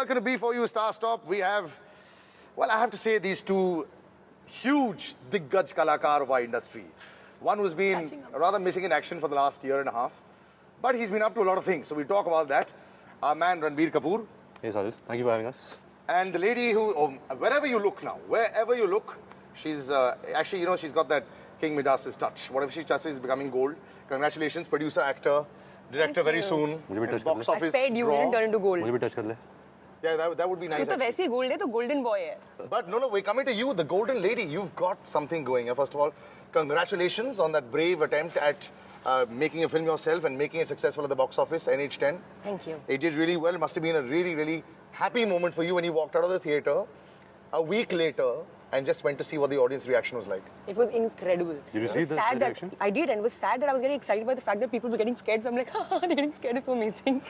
welcome to B4U Starstop. We have, well, I have to say these two huge Diggaj Kalakar of our industry. One who's been rather missing in action for the last year and a half, but he's been up to a lot of things, so we'll talk about that. Our man Ranbir Kapoor. Hey Salil, thank you for having us. And the lady who, wherever you look now, wherever you look, she's actually, you know, she's got that King Midas's touch. Whatever she touches is becoming gold. Congratulations, producer, actor, director very soon. Box office I spared you, didn't turn into gold. मुझे भी touch कर ले. Yeah, that would be nice. तो वैसे ही gold है तो golden boy है. But no, we're coming to you, the golden lady. You've got something going. First of all, congratulations on that brave attempt at making a film yourself and making it successful at the box office, NH10. Thank you. It did really well. It must have been a really, really happy moment for you when you walked out of the theatre a week later and just went to see what the audience reaction was like. It was incredible. Did you see the reaction? I did, and it was sad that I was getting excited by the fact that people were getting scared. So I'm like, they're getting scared. It's so amazing.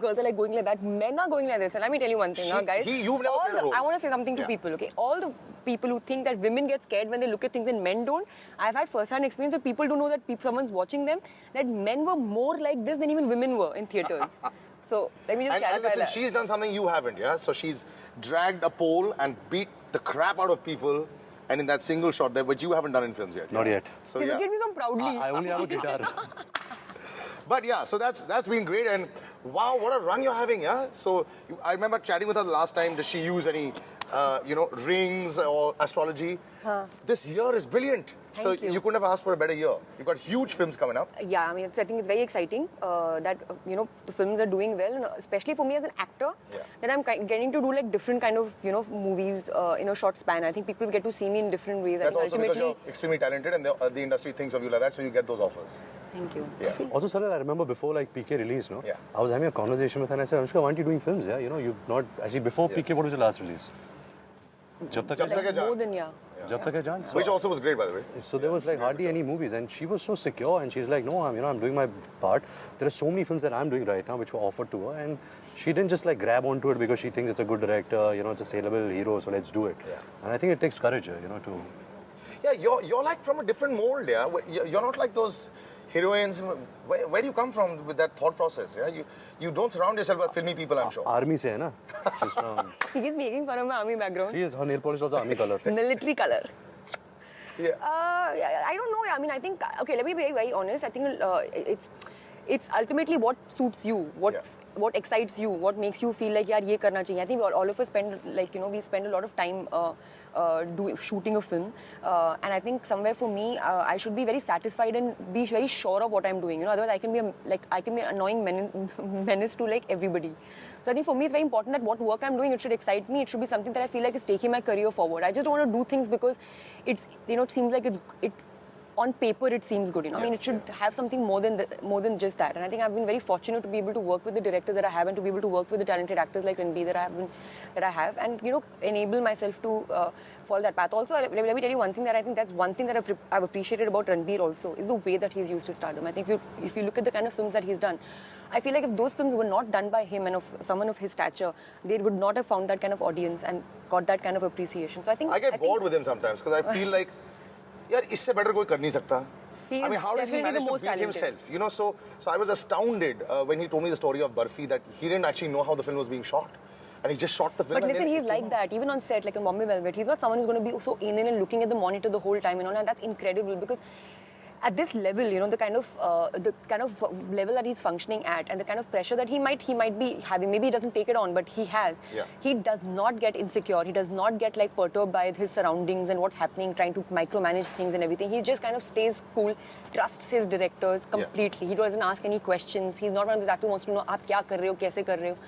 Girls are like going like that. Men are going like this. And let me tell you one thing, guys. You've never played a role. I want to say something to people, okay? All the people who think that women get scared when they look at things and men don't. I've had first-hand experience that people don't know that someone's watching them. That men were more like this than even women were in theatres. So let me just clarify and listen, that. she's done something you haven't, yeah? So she's dragged a pole and beat the crap out of people, and in that single shot there, which you haven't done in films yet. Not yet. So You yeah. look at me so proudly. I only have a guitar. But yeah, so that's been great, and wow, what a run you're having, yeah? So I remember chatting with her the last time. Does she use any, rings or astrology? This year is brilliant. Thank you. You couldn't have asked for a better year. You've got huge films coming up. Yeah, I mean, I think it's very exciting that, the films are doing well, and especially for me as an actor, that I'm getting to do like different kind of, movies in a short span. I think people get to see me in different ways. That's I think also because you're extremely talented and the industry thinks of you like that, so you get those offers. Thank you. Yeah. Also, Salil, I remember before like PK release, no? Yeah. I was having a conversation with her and I said, Anushka, why aren't you doing films? Yeah, you've not actually before PK. What was your last release? Jab Tak Hai Jaan. More than Jab Tak Hai Jaan. Which also was great, by the way. So there was like hardly any movies, and she was so secure, and she's like, no, I'm doing my part. There are so many films that I'm doing right now which were offered to her, and she didn't just like grab onto it because she thinks it's a good director, it's a saleable hero, so let's do it. Yeah. And I think it takes courage, to. Yeah, you're like from a different mold, yeah. You're not like those heroines. Where do you come from with that thought process? Yeah, you don't surround yourself with filmy people, I'm sure. Army se hai na. She's from. He is making fun of my army background. She is. Her nail polish also army color. Military color. Yeah. I don't know. I mean, I think, okay, let me be very, very honest. I think it's ultimately what suits you, what excites you, what makes you feel like, yaar, ye karna chahiye. I think all of us spend, we spend a lot of time shooting a film. And I think somewhere for me, I should be very satisfied and be very sure of what I'm doing. Otherwise I can be an annoying menace to like everybody. So I think for me it's very important that what work I'm doing, it should excite me. It should be something that I feel like is taking my career forward. I just don't want to do things because it's, it seems like it's on paper it seems good. I mean, it should have something more than just that. And I think I've been very fortunate to be able to work with the directors that I have and to be able to work with the talented actors like Ranbir that I have, and enable myself to follow that path. Also, let me tell you one thing that I think that's one thing that I've appreciated about Ranbir also is the way that he's used his stardom. I think if you look at the kind of films that he's done, I feel like if those films were not done by him and of someone of his stature, they would not have found that kind of audience and got that kind of appreciation. So I think I get bored with him sometimes because I feel like, yaar, isse better koi kar nahi sakta. I mean, how does he manage to beat himself? So I was astounded when he told me the story of Barfi that he didn't actually know how the film was being shot. And he just shot the film. But listen, he's like that. Even on set, like in Bombay Velvet, he's not someone who's going to be so in and looking at the monitor the whole time, and that's incredible because at this level, the kind of level that he's functioning at, and the kind of pressure that he might be having. Maybe he doesn't take it on, but he has. Yeah. He does not get insecure. He does not get like perturbed by his surroundings and what's happening, trying to micromanage things and everything. He just kind of stays cool, trusts his directors completely. He doesn't ask any questions. He's not one of those actors who wants to know, "Aap kya kar rahe ho, kaise kar rahe ho?"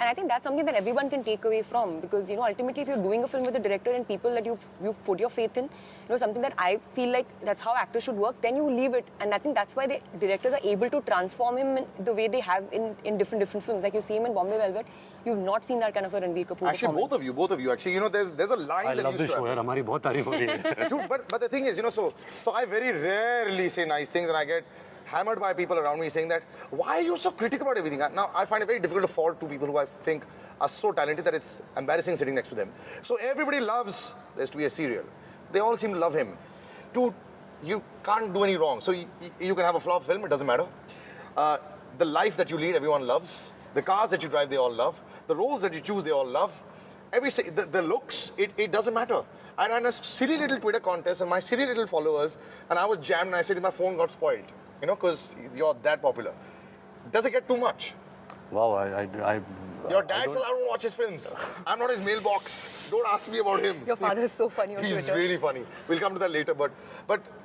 And I think that's something that everyone can take away from, because ultimately if you're doing a film with a director and people that you've put your faith in, something that I feel like that's how actors should work, then you leave it. And I think that's why the directors are able to transform him in the way they have in different films. Like you see him in Bombay Velvet, you've not seen that kind of a Ranbir Kapoor Actually, both of you. Actually, there's a line I that love this show. Hamari bahut tareef ho rahi hai. Dude, but the thing is, so I very rarely say nice things, and I get hammered by people around me saying that, why are you so critical about everything? Now, I find it very difficult to fault two people who I think are so talented that it's embarrassing sitting next to them. So everybody loves There's to be a serial. They all seem to love him. Dude, you can't do any wrong. So you can have a flop film, it doesn't matter. The life that you lead, everyone loves. The cars that you drive, they all love. The roles that you choose, they all love. The looks, it doesn't matter. I ran a silly little Twitter contest and my silly little followers, and I was jammed and I said my phone got spoiled, you know, because you're that popular. Does it get too much? Wow, Your dad says I don't watch his films. I'm not his mailbox. Don't ask me about him. Your father is so funny on He's Twitter. really funny. We'll come to that later, but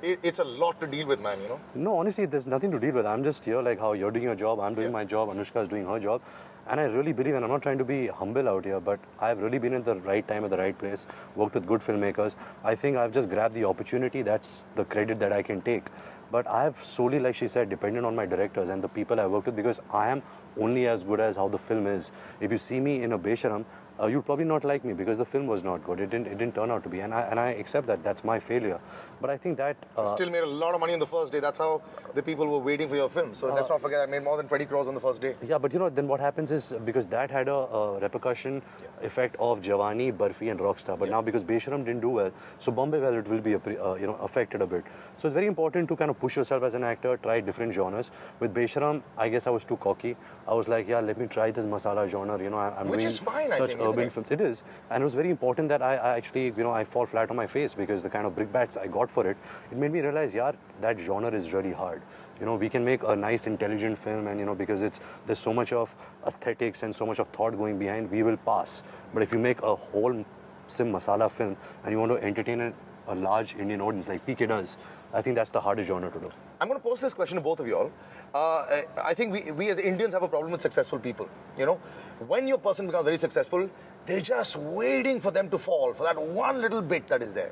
it's a lot to deal with, man, you know? No, honestly, there's nothing to deal with. I'm just here like how you're doing your job, I'm doing my job, Anushka is doing her job. And I really believe, and I'm not trying to be humble out here, but I've really been at the right time at the right place, worked with good filmmakers. I think I've just grabbed the opportunity. That's the credit that I can take. But I've solely, like she said, depended on my directors and the people I worked with because I am only as good as how the film is. If you see me in a Besharam, you'd probably not like me because the film was not good. It didn't turn out to be, and I accept that. That's my failure. But I think that still made a lot of money on the first day. That's how the people were waiting for your film. So let's not forget, I made more than 20 crores on the first day. Yeah, but you know, then what happens is because that had a repercussion effect of Jawani, Barfi, and Rockstar. But now because Besharam didn't do well, so Bombay Velvet will be affected a bit. So it's very important to kind of push yourself as an actor, try different genres. With Besharam, I guess I was too cocky. I was like, yeah, let me try this masala genre. You know, I'm Which doing is fine, such I think, urban films. It is, and it was very important that I actually, you know, I fall flat on my face because the kind of brickbats I got for it, it made me realize, yeah, that genre is really hard. You know, we can make a nice, intelligent film, and you know, because there's so much of aesthetics and so much of thought going behind, we will pass. But if you make a whole sim masala film and you want to entertain a large Indian audience like PK does, I think that's the hardest genre to do. I'm going to pose this question to both of you all. I think we as Indians have a problem with successful people. You know, when your person becomes very successful, they're just waiting for them to fall, for that one little bit that is there.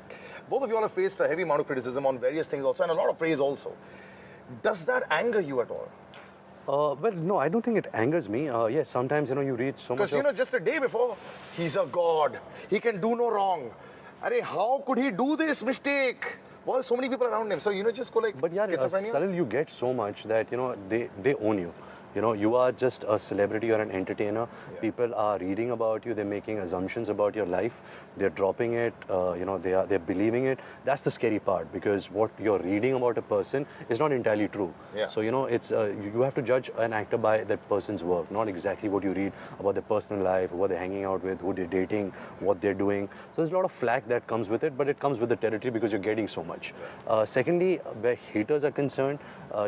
Both of you all have faced a heavy amount of criticism on various things also, and a lot of praise also. Does that anger you at all? Well, no, I don't think it angers me. Yes, sometimes, you know, you read so much Because, you know, just a day before, he's a god. He can do no wrong. Arey, how could he do this mistake? Well, so many people around him. So, you know, just go like, but yeah, schizophrenia. Salil, you get so much that, you know, they own you. You know, you are just a celebrity or an entertainer. Yeah. People are reading about you. They're making assumptions about your life. They're dropping it. You know, they're believing it. That's the scary part because what you're reading about a person is not entirely true. Yeah. So, you know, it's you have to judge an actor by that person's work, not exactly what you read about their personal life, what they're hanging out with, who they're dating, what they're doing. So there's a lot of flack that comes with it, but it comes with the territory because you're getting so much. Secondly, where haters are concerned,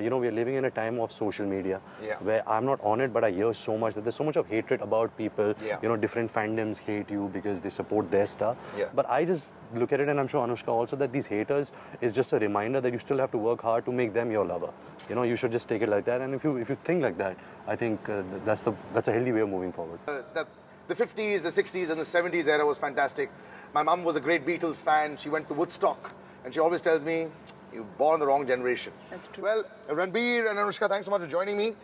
you know, we're living in a time of social media. Yeah. Where I'm not on it, but I hear so much that there's so much of hatred about people. Yeah. You know, different fandoms hate you because they support their star. Yeah. But I just look at it, and I'm sure Anushka also, that these haters is just a reminder that you still have to work hard to make them your lover. You know, you should just take it like that. And if you think like that, I think that's a healthy way of moving forward. The 50s, the 60s, and the 70s era was fantastic. My mum was a great Beatles fan. She went to Woodstock, and she always tells me, "You're born the wrong generation." That's true. Well, Ranbir and Anushka, thanks so much for joining me.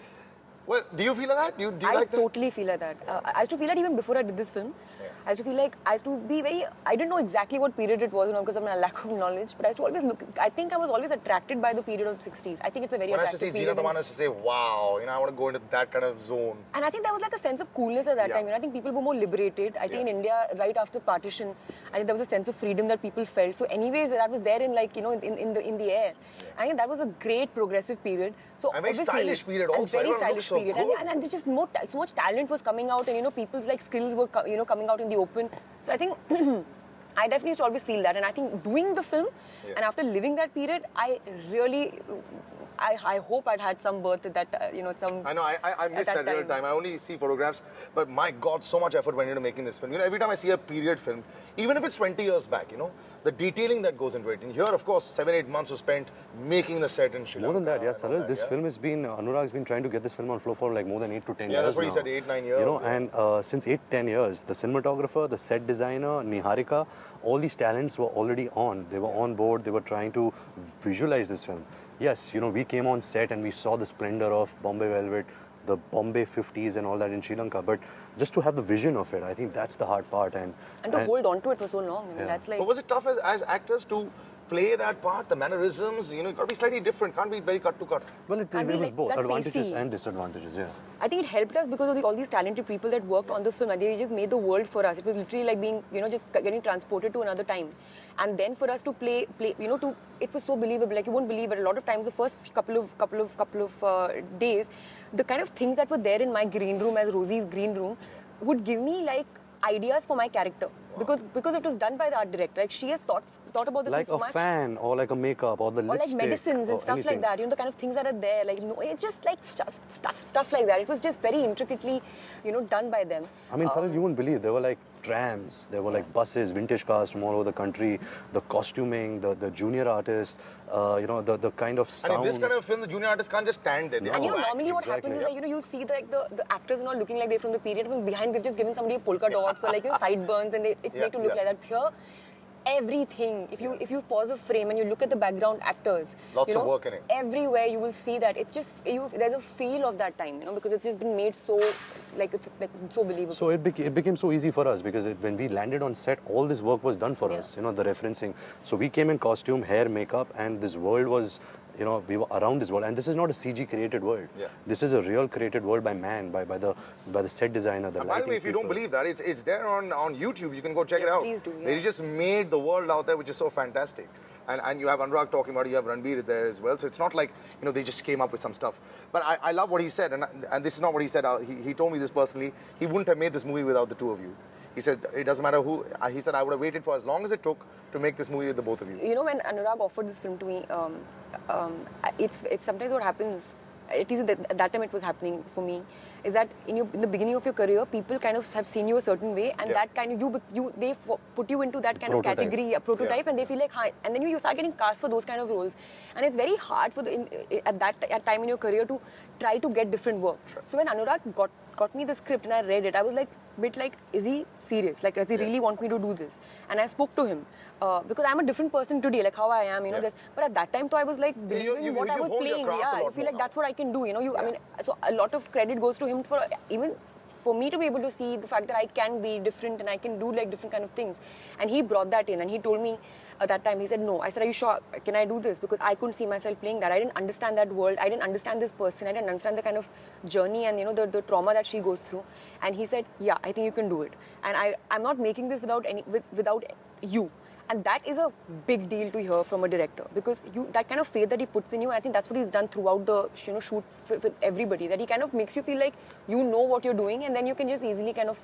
Well, do you feel like that? Do you like that? I totally feel like that. I used to feel that even before I did this film. Yeah. I used to feel like, I used to be very, I didn't know exactly what period it was, you know, because of my lack of knowledge, but I used to always look, I think I was always attracted by the period of 60s. I think it's a very attractive period. When I used to see Zina Taman, I used to say, wow, you know, I want to go into that kind of zone. And I think there was like a sense of coolness at that time, you know, I think people were more liberated. I think in India, right after partition, I think there was a sense of freedom that people felt. So anyways, that was there in like, you know, in the air. Yeah. I think that was a great progressive period. So a very stylish period also. Very stylish period. And there's just so much talent was coming out, and you know, people's like skills were coming out in the open. So I think I definitely used to always feel that, and I think doing the film and after living that period, I really. I hope I'd had some birth at that, you know, some. I know, I missed that real time. I only see photographs, but my God, so much effort went into making this film. You know, every time I see a period film, even if it's 20 years back, you know, the detailing that goes into it. And here, of course, 7-8 months was spent making the set in Sri Lanka. More than that, yeah, Salil, this film has been, Anurag's been trying to get this film on floor for like more than 8 to 10 years. Yeah, that's what now. He said, 8-9 years. You know, and since 8-10 years, the cinematographer, the set designer, Niharika, all these talents were already on. They were on board, they were trying to visualize this film. Yes, you know, we came on set and we saw the splendor of Bombay Velvet, the Bombay 50s and all that in Sri Lanka, but just to have the vision of it, I think that's the hard part. And to hold on to it for so long, I mean, that's like... But was it tough as actors to play that part, the mannerisms, you know, it got to be slightly different, can't be very cut to cut. Well, it was like, both advantages and disadvantages, yeah. I think it helped us because of all these talented people that worked on the film, and they just made the world for us. It was literally like being, you know, just getting transported to another time. And then for us to play, you know, it was so believable. Like, you won't believe it. A lot of times, the first couple of days, the kind of things that were there in my green room, as Rosie's green room, would give me like ideas for my character. Because it was done by the art director. Like she has thought about the like thing so a much. fan or like a makeup or the Or like lipstick medicines and or stuff anything. like that. You know, the kind of things that are there. Like, it's just like stuff like that. It was just very intricately, done by them. I mean, Salil, you wouldn't believe, there were like trams, there were like buses, vintage cars from all over the country, the costuming, the junior artists, the kind of sound. And in this kind of film, the junior artists can't just stand there. They And have to act. normally what happens is like, you'll see like the actors are not looking like they're from the period, but behind they've just given somebody a polka dots or like sideburns, and it's made to look like that. Here, everything. If you pause a frame and you look at the background actors, Lots of work in it. Everywhere you will see that it's just there's a feel of that time, because it's just been made so it's so believable. So it became so easy for us because when we landed on set, all this work was done for us. The referencing. So we came in costume, hair, makeup, and this world was. We were around this world, and this is not a CG created world. Yeah. This is a real created world by man, by the set designer, the lighting. By the way, if you don't believe that, it's there on YouTube. You can go check it out. Please do. Yeah. They just made the world out there, which is so fantastic. And you have Anurag talking about it, you have Ranbir there as well. So it's not like, they just came up with some stuff. But I love what he said, and this is not what he said. He told me this personally. He wouldn't have made this movie without the two of you. He said, it doesn't matter who. He said, I would have waited for as long as it took to make this movie with the both of you. When Anurag offered this film to me, it's sometimes what happens, at least at that time it was happening for me, is that in the beginning of your career, people kind of have seen you a certain way, and that kind of they put you into that kind of category, a prototype, and they feel like, hi, and then you start getting cast for those kind of roles, and it's very hard for at that time in your career to try to get different work. Sure. So when Anurag got me the script and I read it, I was like, is he serious? Like, does he really want me to do this? And I spoke to him because I'm a different person today, like how I am, this. But at that time, I was like believing what I was playing. Yeah, I feel like that's what I can do. I mean, so a lot of credit goes to him for even for me to be able to see the fact that I can be different and I can do like different kind of things. And he brought that in, and he told me at that time, he said, no. I said, are you sure? Can I do this? Because I couldn't see myself playing that. I didn't understand that world. I didn't understand this person. I didn't understand the kind of journey and, the trauma that she goes through. And he said, yeah, I think you can do it. And I'm not making this without you. And that is a big deal to hear from a director, because that kind of faith that he puts in you, I think that's what he's done throughout the shoot with everybody, that he kind of makes you feel like you know what you're doing, and then you can just easily kind of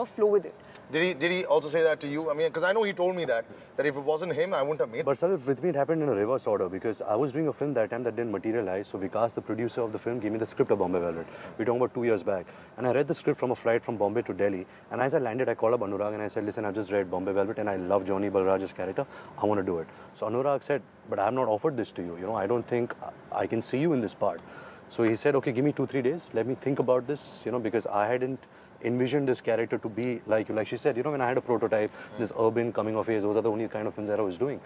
flow with it. Did he also say that to you? I mean, because I know he told me that if it wasn't him, I wouldn't have made it. But Salil, with me it happened in a reverse order, because I was doing a film that time that didn't materialize. So Vikas, the producer of the film, gave me the script of Bombay Velvet. We're talking about 2 years back. And I read the script from a flight from Bombay to Delhi. And as I landed, I called up Anurag and I said, listen, I've just read Bombay Velvet and I love Johnny Balraj's character. I want to do it. So Anurag said, but I have not offered this to you. I don't think I can see you in this part. So he said, okay, give me 2-3 days. Let me think about this, because I hadn't envisioned this character to be like you. Like she said, when I had a prototype, this urban coming of age, those are the only kind of films that I was doing.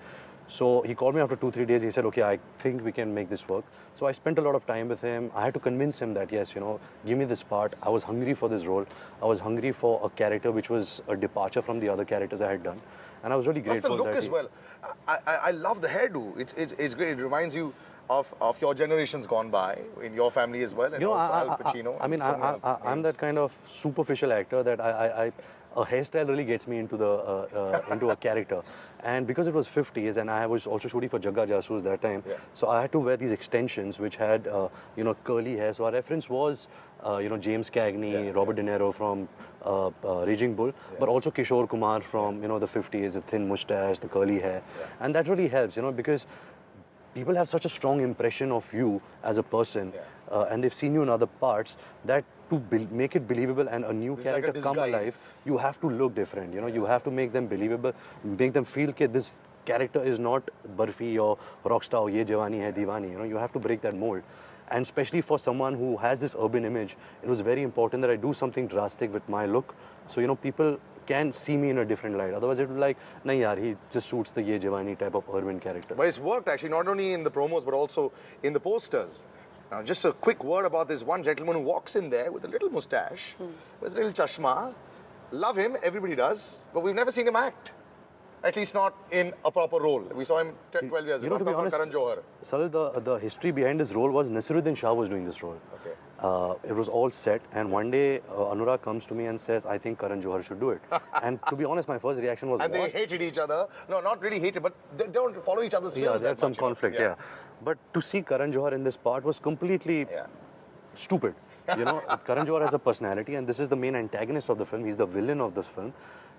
So he called me after 2-3 days. He said, okay, I think we can make this work. So I spent a lot of time with him. I had to convince him that, yes, give me this part. I was hungry for this role. I was hungry for a character which was a departure from the other characters I had done. And I was really grateful. Plus the look as well. I love the hairdo. It's great. It reminds you of your generations gone by, in your family as well, and also Al Pacino. I'm that kind of superficial actor that a hairstyle really gets me into a character. And because it was 50s, and I was also shooting for Jagga Jasoos that time, so I had to wear these extensions which had curly hair. So our reference was James Cagney, Robert De Niro from Raging Bull, but also Kishore Kumar from the 50s, the thin mustache, the curly hair, and that really helps, because people have such a strong impression of you as a person, and they've seen you in other parts, that to make it believable and a new character come alive, you have to look different. You have to make them believable, make them feel that this character is not Barfi or Rockstar or Ye Jawani Hai Diwani. You have to break that mold. And especially for someone who has this urban image, it was very important that I do something drastic with my look. So, people can see me in a different light. Otherwise, it would be like, nahi yaar, he just shoots the Ye Jawani type of urban character. But it's worked actually, not only in the promos, but also in the posters. Now, just a quick word about this one gentleman who walks in there with a little mustache, with a little chashma. Love him, everybody does, but we've never seen him act. At least not in a proper role. We saw him 10, 12 years ago. To be honest, Karan Johar. Salil, the history behind this role was Nasiruddin Shah was doing this role. Okay. It was all set, and one day Anurag comes to me and says, I think Karan Johar should do it. And to be honest, my first reaction was, and what? They hated each other. No, not really hated, but they don't follow each other's films. Yeah, they had some conflict, yeah. But to see Karan Johar in this part was completely stupid. You know, Karan Johar has a personality, and this is the main antagonist of the film. He's the villain of this film.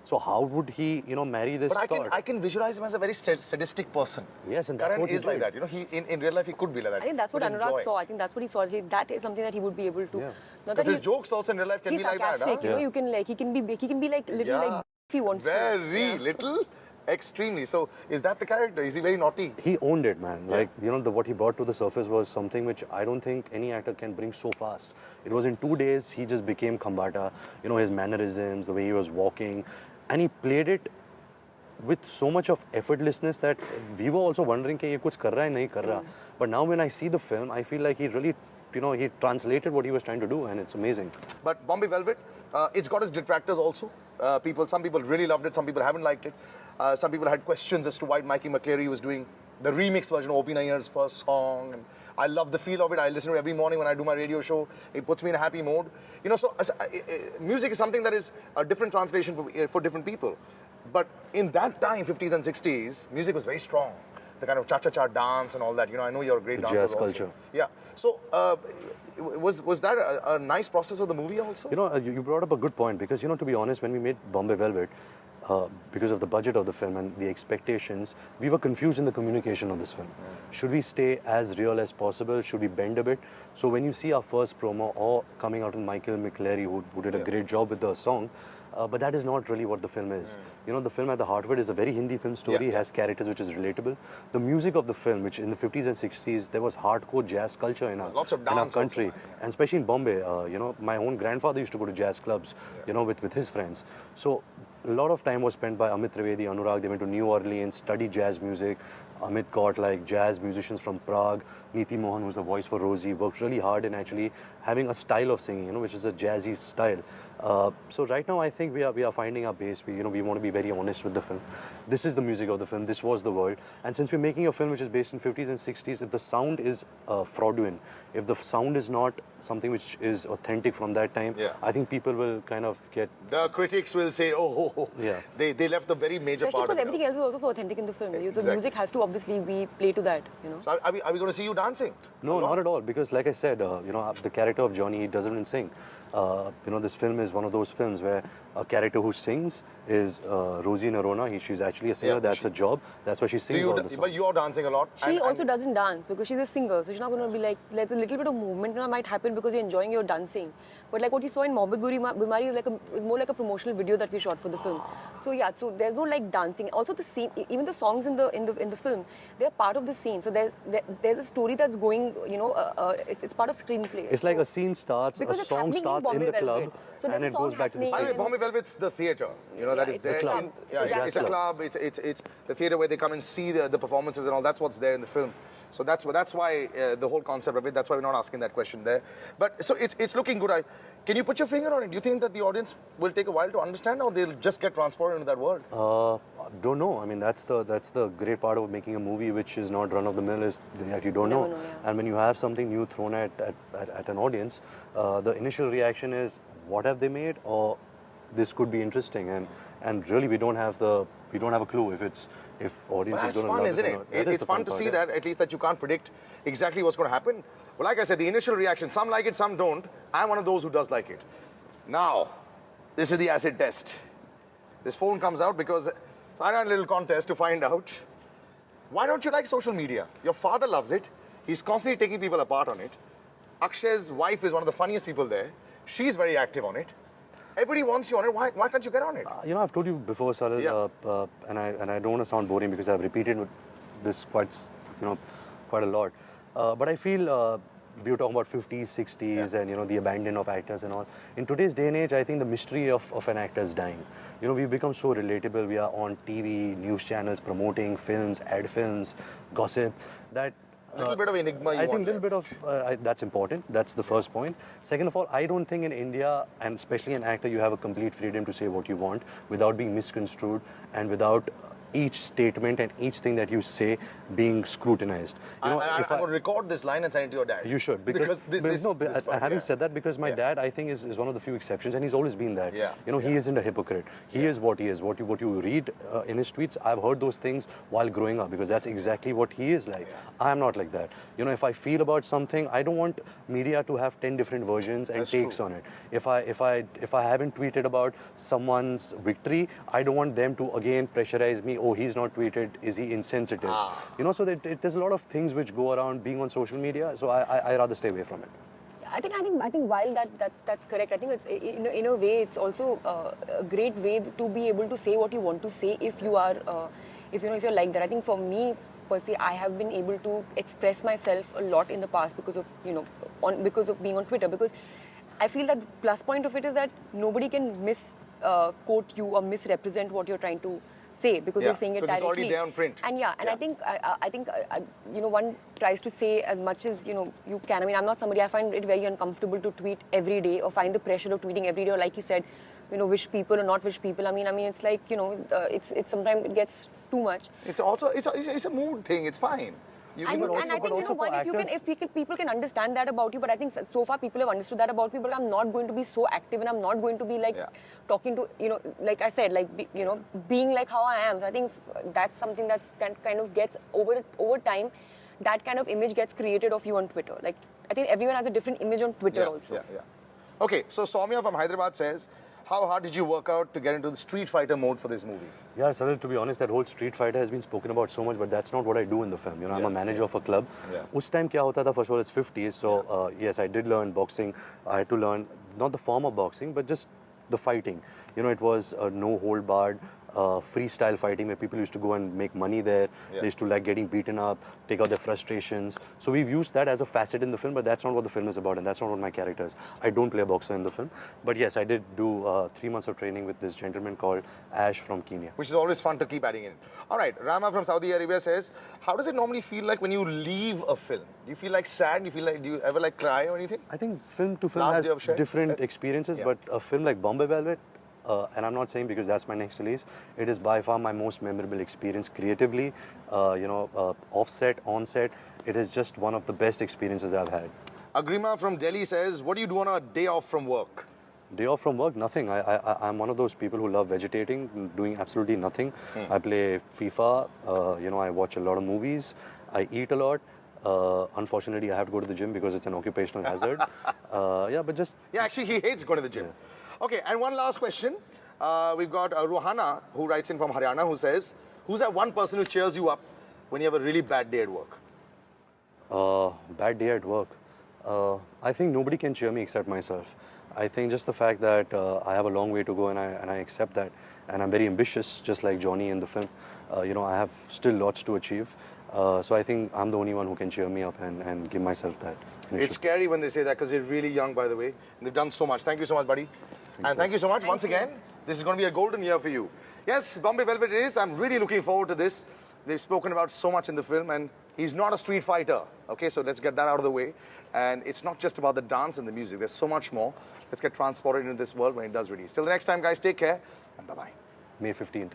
So how would he, you know, marry this But thought? I can visualize him as a very sadistic person. Yes, and that's Karan what he is like did. that. You know, in real life he could be like that. I think that's what But Anurag enjoy. saw. I think that's what he saw. That is something that he would be able to. Yeah. Not Because that his jokes also in real life can he's be like that. sarcastic. Huh? You know, Yeah. you can like he can be like little like if he wants to. Very little, extremely. So is that the character? Is he very naughty? He owned it, man. Like, you know, what he brought to the surface was something which I don't think any actor can bring so fast. It was in 2 days, he just became Khambata. You know, his mannerisms, the way he was walking. And he played it with so much of effortlessness that we were also wondering कि ये कुछ कर रहा है नहीं कर रहा. But now when I see the film, I feel like he really, you know, he translated what he was trying to do, and it's amazing. But Bombay Velvet, it's got its detractors also. Some people really loved it, some people haven't liked it. Some people had questions as to why Mikey McCleary was doing the remix version of O.P. Nayyar's first song. And I love the feel of it. I listen to it every morning when I do my radio show. It puts me in a happy mode. You know, so music is something that is a different translation for different people. But in that time, 50s and 60s, music was very strong. The kind of cha-cha-cha dance and all that. You know, I know you're a great dancer jazz also. culture. Yeah. So, was that a nice process of the movie also? You know, you brought up a good point because, you know, to be honest, when we made Bombay Velvet, because of the budget of the film and the expectations, we were confused in the communication of this film. Should we stay as real as possible? Should we bend a bit? So when you see our first promo or coming out with Michael McCleary, who did a great job with the song, but that is not really what the film is. You know, the film at the heart of it is a very Hindi film story, has characters which is relatable. The music of the film, which in the 50s and 60s, there was hardcore jazz culture in Lots of in our dance country. also, And especially in Bombay, you know, my own grandfather used to go to jazz clubs, you know, with his friends. So a lot of time was spent by Amit Trivedi, Anurag. They went to New Orleans, studied jazz music. Amit got like jazz musicians from Prague. Neeti Mohan, who's the voice for Rosie, worked really hard in actually having a style of singing, you know, which is a jazzy style. So right now, I think we are finding our base. We want to be very honest with the film. This is the music of the film. This was the world. And since we're making a film which is based in 50s and 60s, if the sound is fraudulent, if the sound is not something which is authentic from that time, I think people will kind of get... The critics will say, oh, they left the very major Especially part of because it. everything else is also so authentic in the film. The Exactly. music has to obviously be play to that, you know. So are we going to see you dancing? No, not at all. Because like I said, you know, the character of Johnny, he doesn't even sing. You know, this film is one of those films where a character who sings is Rosie Nerona. She's actually a singer. That's a job. That's why she sings all the songs. But you're dancing a lot. She also doesn't dance because she's a singer, so she's not going to be like a little bit of movement might happen because you're enjoying your dancing. But like what you saw in Mohabbat Bimari is more like a promotional video that we shot for the film. So yeah, so there's no like dancing. Also the scene, even the songs in the film, they're part of the scene. So there's a story that's going, you know, it's part of screenplay. It's like a scene starts, a because it's song happening starts in the Bombay club, Velvet. So and there's it a goes song back to the happening By the way, scene. Bombay Velvet's the theatre, you know, that is it's there. the club. It's a club. It's the theatre where they come and see the performances and all. That's what's there in the film. So that's why the whole concept of it. That's why we're not asking that question there. But so it's looking good. Can you put your finger on it? Do you think that the audience will take a while to understand, or they'll just get transported into that world? Don't know. I mean, that's the great part of making a movie which is not run of the mill is that you don't know. And when you have something new thrown at an audience, the initial reaction is, what have they made, or this could be interesting. And really, we don't have a clue if audience is going to love it. Isn't it? It's fun to see that, at least that you can't predict exactly what's going to happen. Well, like I said, the initial reaction, some like it, some don't. I'm one of those who does like it. Now, this is the acid test. This phone comes out because I ran a little contest to find out, why don't you like social media? Your father loves it. He's constantly taking people apart on it. Akshay's wife is one of the funniest people there. She's very active on it. Everybody wants you on it. Why can't you get on it? You know, I've told you before, Salil, and I don't want to sound boring because I've repeated this quite a lot. But I feel we were talking about 50s, 60s, and you know the abandon of actors and all. In today's day and age, I think the mystery of an actor is dying. You know, we've become so relatable. We are on TV, news channels, promoting films, ad films, gossip. That a little bit of enigma. I think a little bit of that's important. That's the first point. Second of all, I don't think in India, and especially an actor, you have a complete freedom to say what you want without being misconstrued and without each statement and each thing that you say being scrutinized. You know, I would record this line and send it to your dad. you should, because having said that, because my dad, I think, is one of the few exceptions, and he's always been that. Yeah. You know, he isn't a hypocrite. He is what he is. What you read in his tweets, I've heard those things while growing up, because that's exactly what he is like. I'm not like that. You know, if I feel about something, I don't want media to have 10 different versions and takes on it. If I haven't tweeted about someone's victory, I don't want them to again pressurize me. Oh, he's not tweeted. Is he insensitive? You know, so there's a lot of things which go around being on social media. So I rather stay away from it. I think while that's correct, I think it's in a way it's also a great way to be able to say what you want to say if you are if you're like that. I think for me per se, I have been able to express myself a lot in the past because of because of being on Twitter, because I feel that the plus point of it is that nobody can misquote you or misrepresent what you're trying to say, because you're saying it directly. It's already there on print. And I think one tries to say as much as you can. I mean, I'm not somebody, I find it very uncomfortable to tweet every day or find the pressure of tweeting every day, or like he said, wish people or not wish people. I mean, it's like it's sometimes it gets too much. It's also it's a mood thing. It's fine. And I think people can understand that about you, but I think so far people have understood that about me. But I'm not going to be so active, and I'm not going to be like talking to like I said, like being like how I am. So I think that's something that kind of gets over time. That kind of image gets created of you on Twitter. Like I think everyone has a different image on Twitter also. Okay, so Soumya from Hyderabad says, how hard did you work out to get into the Street Fighter mode for this movie? Yeah, Salil, to be honest, that whole Street Fighter has been spoken about so much, but that's not what I do in the film. I'm a manager of a club. Us time kya hota tha, first of all, it's 50s, so yes, I did learn boxing. I had to learn not the form of boxing, but just the fighting. It was no hold barred, freestyle fighting where people used to go and make money there. They used to like getting beaten up, take out their frustrations. So we've used that as a facet in the film, but that's not what the film is about, and that's not what my character is. I don't play a boxer in the film, but yes, I did do 3 months of training with this gentleman called Ash from Kenya. Which is always fun to keep adding in. All right, Rama from Saudi Arabia says, how does it normally feel like when you leave a film? Do you feel like sad? Do you ever like cry or anything? I think film to film has different experiences, but a film like Bombay Velvet, and I'm not saying because that's my next release, it is by far my most memorable experience creatively, offset, onset. It is just one of the best experiences I've had. Agrima from Delhi says, what do you do on a day off from work? Day off from work? Nothing. I'm one of those people who love vegetating, doing absolutely nothing. I play FIFA, I watch a lot of movies, I eat a lot. Unfortunately, I have to go to the gym because it's an occupational hazard. Actually, he hates going to the gym. Yeah. Okay, and one last question. We've got Rohana, who writes in from Haryana, who says, who's that one person who cheers you up when you have a really bad day at work? Bad day at work? I think nobody can cheer me except myself. I think just the fact that I have a long way to go, and I accept that. And I'm very ambitious, just like Johnny in the film. I have still lots to achieve. So I think I'm the only one who can cheer me up and give myself that. It's scary when they say that because they're really young, by the way. And they've done so much. Thank you so much, buddy. Thank you so much once again. This is going to be a golden year for you. Yes, Bombay Velvet it is. I'm really looking forward to this. They've spoken about so much in the film, and he's not a street fighter. Okay, so let's get that out of the way. And it's not just about the dance and the music. There's so much more. Let's get transported into this world when it does release. Till the next time, guys, take care and bye-bye. May 15th.